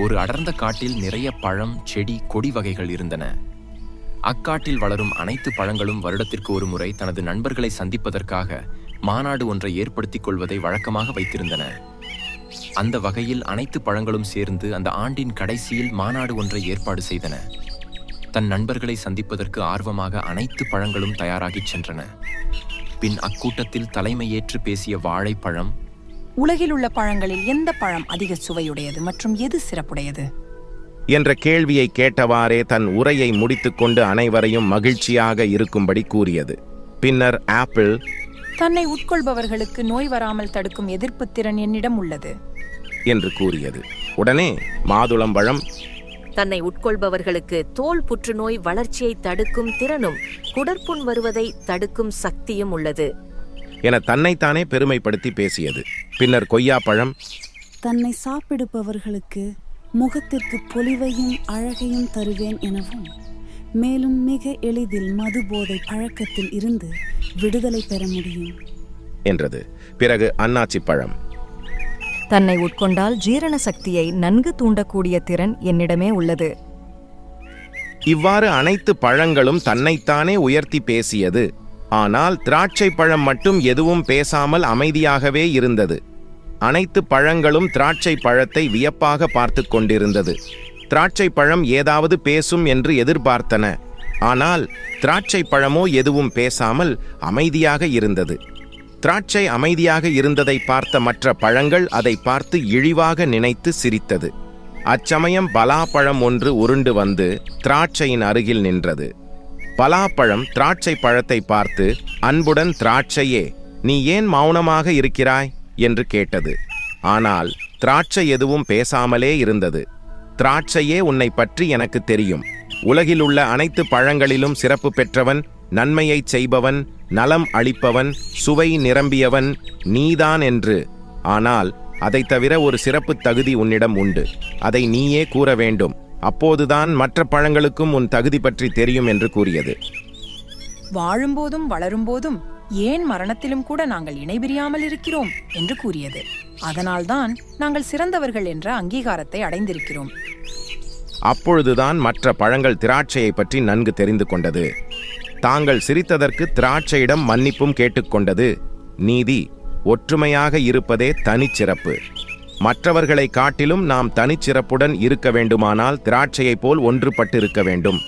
ஒரு அடர்ந்த காட்டில் நிறைய பழம், செடி, கொடி வகைகள் இருந்தன. அக்காட்டில் வளரும் அனைத்து பழங்களும் வருடத்திற்கு ஒரு முறை தனது நண்பர்களை சந்திப்பதற்காக மாநாடு ஒன்றை ஏற்படுத்திக் கொள்வதை வழக்கமாக வைத்திருந்தன. அந்த வகையில் அனைத்து பழங்களும் சேர்ந்து அந்த ஆண்டின் கடைசியில் மாநாடு ஒன்றை ஏற்பாடு செய்தன. தன் நண்பர்களை சந்திப்பதற்கு ஆர்வமாக அனைத்து பழங்களும் தயாராகிச் சென்றன. பின் அக்கூட்டத்தில் தலைமையேற்று பேசிய வாழைப்பழம், உலகில் உள்ள பழங்களில் எந்த பழம் அதிக சுவையுடையது மற்றும் எது சிறப்புடையது என்ற கேள்வியை கேட்டவாறே தன் உரையை முடித்துக்கொண்டு அனைவரையும் மகிழ்ச்சியாக இருக்கும்படி கூறியது. பின்னர் ஆப்பிள், தன்னை உட்கொள்பவர்களுக்கு நோய் வராமல் தடுக்கும் எதிர்ப்பு திறன் என்னிடம் உள்ளது என்று கூறியது. உடனே மாதுளம்பழம், தன்னை உட்கொள்பவர்களுக்கு தோல் புற்றுநோய் வளர்ச்சியை தடுக்கும் திறனும் குடற்புண் வருவதை தடுக்கும் சக்தியும் உள்ளது என தன்னைத்தானே பெருமைப்படுத்தி பேசியது. பின்னர் கொய்யாப்பழம், தன்னை சாப்பிடுபவர்களுக்கு முகத்திற்கு பொலிவையும் அழகையும் தருவேன் எனவும், மேலும் மிக எளிதில் மதுபோதை பழக்கத்தில் இருந்து விடுதலை பெற முடியும் என்றது. பிறகு அன்னாச்சி பழம், தன்னை உட்கொண்டால் ஜீரண சக்தியை நன்கு தூண்டக்கூடிய திறன் என்னிடமே உள்ளது. இவ்வாறு அனைத்து பழங்களும் தன்னைத்தானே உயர்த்தி பேசியது. ஆனால் திராட்சை பழம் மட்டும் எதுவும் பேசாமல் அமைதியாகவே இருந்தது. அனைத்து பழங்களும் திராட்சை பழத்தை வியப்பாக பார்த்து கொண்டிருந்தது. திராட்சை பழம் ஏதாவது பேசும் என்று எதிர்பார்த்தன. ஆனால் திராட்சை பழமோ எதுவும் பேசாமல் அமைதியாக இருந்தது. திராட்சை அமைதியாக இருந்ததை பார்த்த மற்ற பழங்கள் அதை பார்த்து இழிவாக நினைத்து சிரித்தது. அச்சமயம் பலாப்பழம் ஒன்று உருண்டு வந்து திராட்சையின் அருகில் நின்றது. பலாப்பழம் திராட்சை பழத்தை பார்த்து அன்புடன், திராட்சையே, நீ ஏன் மௌனமாக இருக்கிறாய் என்று கேட்டது. ஆனால் திராட்சை எதுவும் பேசாமலே இருந்தது. திராட்சையே, உன்னை பற்றி எனக்கு தெரியும். உலகில் உள்ள அனைத்து பழங்களிலும் சிறப்பு பெற்றவன், நன்மையைச் செய்பவன், நலம் அளிப்பவன், சுவை நிரம்பியவன் நீதான் என்று. ஆனால் அதை தவிர ஒரு சிறப்பு தகுதி உன்னிடம் உண்டு. அதை நீயே கூற வேண்டும். அப்போதுதான் மற்ற பழங்களுக்கும் உன் தகுதி பற்றி தெரியும் என்று கூறியது. வாழும்போதும் வளரும்போதும் ஏன் மரணத்திலும் கூட நாங்கள் இணைபிரியாமல் இருக்கிறோம் என்று கூறியது. அதனால்தான் நாங்கள் சிறந்தவர்கள் என்ற அங்கீகாரத்தை அடைந்திருக்கிறோம். அப்பொழுதுதான் மற்ற பழங்கள் திராட்சையை பற்றி நன்கு தெரிந்து கொண்டது. தாங்கள் சிரித்ததற்கு திராட்சையிடம் மன்னிப்பும் கேட்டுக்கொண்டது. நீதி, ஒற்றுமையாக இருப்பதே தனிச்சிறப்பு. மற்றவர்களை காட்டிலும் நாம் தனிச்சிறப்புடன் இருக்க வேண்டுமானால் திராட்சையைப் போல் ஒன்றுபட்டு இருக்க வேண்டும்.